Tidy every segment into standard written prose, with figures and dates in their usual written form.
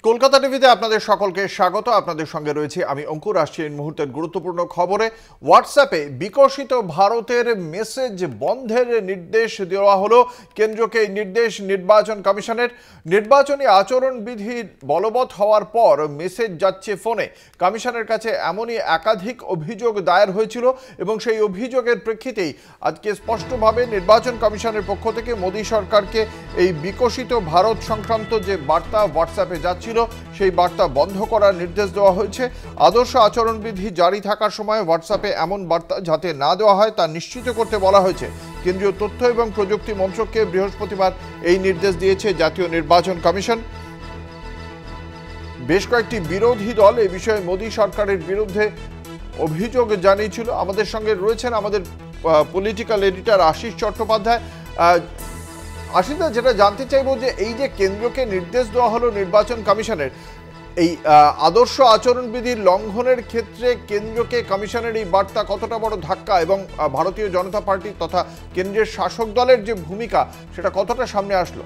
কলকাতা টিভিতে আপনাদের সকলকে স্বাগত। আপনাদের সঙ্গে রয়েছে আমি অঙ্কুর। আসছি এই মুহূর্তের গুরুত্বপূর্ণ খবরে। হোয়াটসঅ্যাপে বিকশিত ভারতের মেসেজ বন্ধের নির্দেশ দেওয়া হলো কেন্দ্রকে। এই নির্দেশ নির্বাচন কমিশনের। নির্বাচনী আচরণবিধি বলবৎ হওয়ার পর মেসেজ যাচ্ছে ফোনে। কমিশনের কাছে এমনই একাধিক অভিযোগ দায়ের হয়েছিল এবং সেই অভিযোগের প্রেক্ষিতেই আজকে স্পষ্টভাবে নির্বাচন কমিশনের পক্ষ থেকে মোদী সরকারকে এই বিকশিত ভারত সংক্রান্ত যে বার্তা হোয়াটসঅ্যাপে যাচ্ছিল সেই বার্তা বন্ধ করার নির্দেশ দেওয়া হয়েছে। আদর্শ আচরণবিধি জারি থাকার সময় হোয়াটসঅ্যাপে এমন বার্তা যাতে না দেওয়া হয় তা নিশ্চিত করতে বলা হয়েছে। কেন্দ্রীয় তথ্য এবং প্রযুক্তি মন্ত্রককে বৃহস্পতিবার এই নির্দেশ দিয়েছে জাতীয় নির্বাচন কমিশন। বেশ কয়েকটি বিরোধী দল এই বিষয়ে মোদী সরকারের বিরুদ্ধে অভিযোগ জানিয়েছিল। আমাদের সঙ্গে রয়েছেন আমাদের পলিটিক্যাল এডিটর আশিস চট্টোপাধ্যায়। আশিসদা, যেটা জানতে চাইব যে এই যে কেন্দ্রকে নির্দেশ দেওয়া হলো নির্বাচন কমিশনের, এই আদর্শ আচরণবিধির লঙ্ঘনের ক্ষেত্রে কেন্দ্রকে কমিশনের এই বার্তা কতটা বড় ধাক্কা এবং ভারতীয় জনতা পার্টি তথা কেন্দ্রের শাসক দলের যে ভূমিকা সেটা কতটা সামনে আসলো?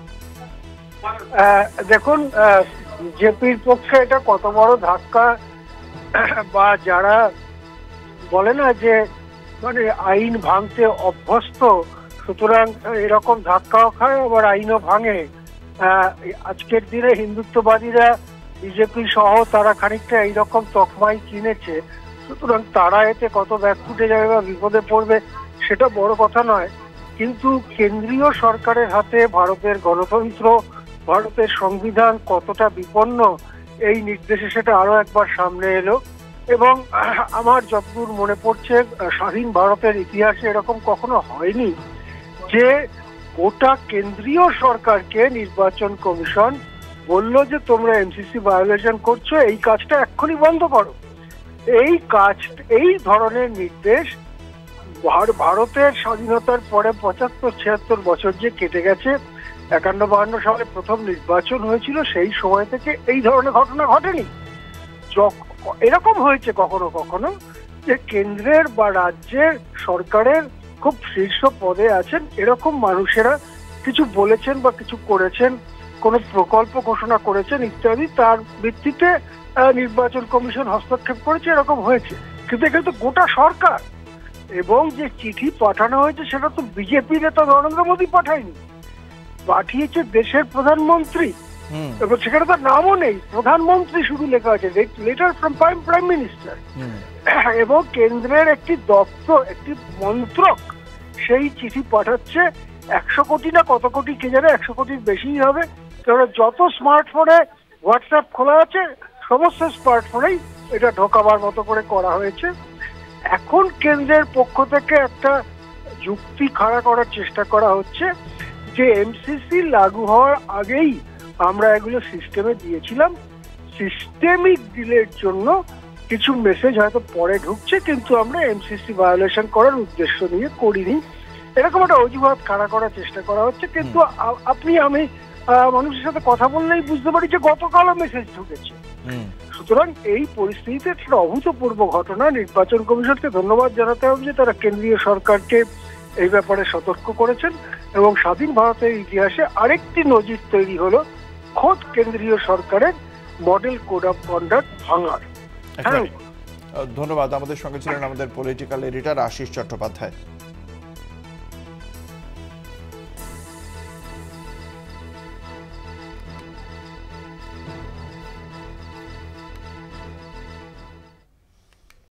দেখুন, বিজেপির পক্ষে এটা কত বড় ধাক্কা, বা যারা বলে না যে মানে আইন ভাঙতে অভ্যস্ত, সুতরাং এরকম ধাক্কাও খায় আবার আইনও ভাঙে। আজকের দিনে হিন্দুত্ববাদীরা বিজেপি সহ তারা খানিকটা এইরকম তকমাই কিনেছে, সুতরাং তারা এতে কত ব্যাগ ফুটে যাবে বা বিপদে পড়বে সেটা বড় কথা নয়। কিন্তু কেন্দ্রীয় সরকারের হাতে ভারতের গণতন্ত্র, ভারতের সংবিধান কতটা বিপন্ন এই নির্দেশে সেটা আরো একবার সামনে এলো। এবং আমার যতদূর মনে পড়ছে স্বাধীন ভারতের ইতিহাসে এরকম কখনো হয়নি যে গোটা কেন্দ্রীয় সরকারকে নির্বাচন কমিশন বলল যে তোমরা এমসিসি ভায়োলেশন করছো, এই কাজটা এক্ষুনি বন্ধ করো। এই ধরনের নির্দেশ ভারতের স্বাধীনতার পরে 75-76 বছর যে কেটে গেছে, 51-52 সালে প্রথম নির্বাচন হয়েছিল, সেই সময় থেকে এই ধরনের ঘটনা ঘটেনি। এরকম হয়েছে কখনো কখনো যে কেন্দ্রের বা রাজ্যের সরকারের খুব শীর্ষ পদে আছেন এরকম মানুষেরা কিছু বলেছেন বা কিছু করেছেন, কোন প্রকল্প ঘোষণা করেছেন ইত্যাদি, তার ভিত্তিতে নির্বাচন কমিশন হস্তক্ষেপ করেছে, এরকম হয়েছে। কিন্তু এখানে তো গোটা সরকার, এবং যে চিঠি পাঠানো হয়েছে সেটা তো বিজেপি নেতা নরেন্দ্র মোদী পাঠায়নি, পাঠিয়েছে দেশের প্রধানমন্ত্রী, এবং সেখানে তার নামও নেই, প্রধানমন্ত্রী শুধু লেখা আছে, লেটার ফ্রম প্রাইম মিনিস্টার। এবং কেন্দ্রের একটি দপ্তর, একটি মন্ত্রক সেই চিঠি পাঠাচ্ছে। 100 কোটি না কত কোটি কে জানে, 100 কোটির বেশিই হবে, কারণ যত স্মার্টফোনে হোয়াটসঅ্যাপ খোলা আছে সমস্ত স্মার্টফোনেই এটা ঢোকাবার মতো করে করা হয়েছে। এখন কেন্দ্রের পক্ষ থেকে একটা যুক্তি খাড়া করার চেষ্টা করা হচ্ছে যে এমসিসি লাগু হওয়ার আগেই আমরা এগুলো সিস্টেমে দিয়েছিলাম, সিস্টেমিক ডিলের জন্য কিছু মেসেজ হয়তো পরে ঢুকছে, কিন্তু আমরা এমসিসি ভায়োলেশন করার উদ্দেশ্য নিয়ে করিনি, এরকম একটা অজুহাত খাড়া করার চেষ্টা করা হচ্ছে। কিন্তু আমি মানুষের সাথে কথা বললেই বুঝতে পারি যে গতকালও মেসেজ ঢুকেছে। সুতরাং এই পরিস্থিতিতে একটা অভূতপূর্ব ঘটনা। নির্বাচন কমিশনকে ধন্যবাদ জানাতে হবে যে তারা কেন্দ্রীয় সরকারকে এই ব্যাপারে সতর্ক করেছেন, এবং স্বাধীন ভারতের ইতিহাসে আরেকটি নজির তৈরি হলো খোদ কেন্দ্রীয় সরকারের মডেল কোড অফ কন্ডাক্ট ভাঙার। ধন্যবাদ। আমাদের সঙ্গে ছিলেন আমাদের পলিটিক্যাল এডিটর আশিস চট্টোপাধ্যায়।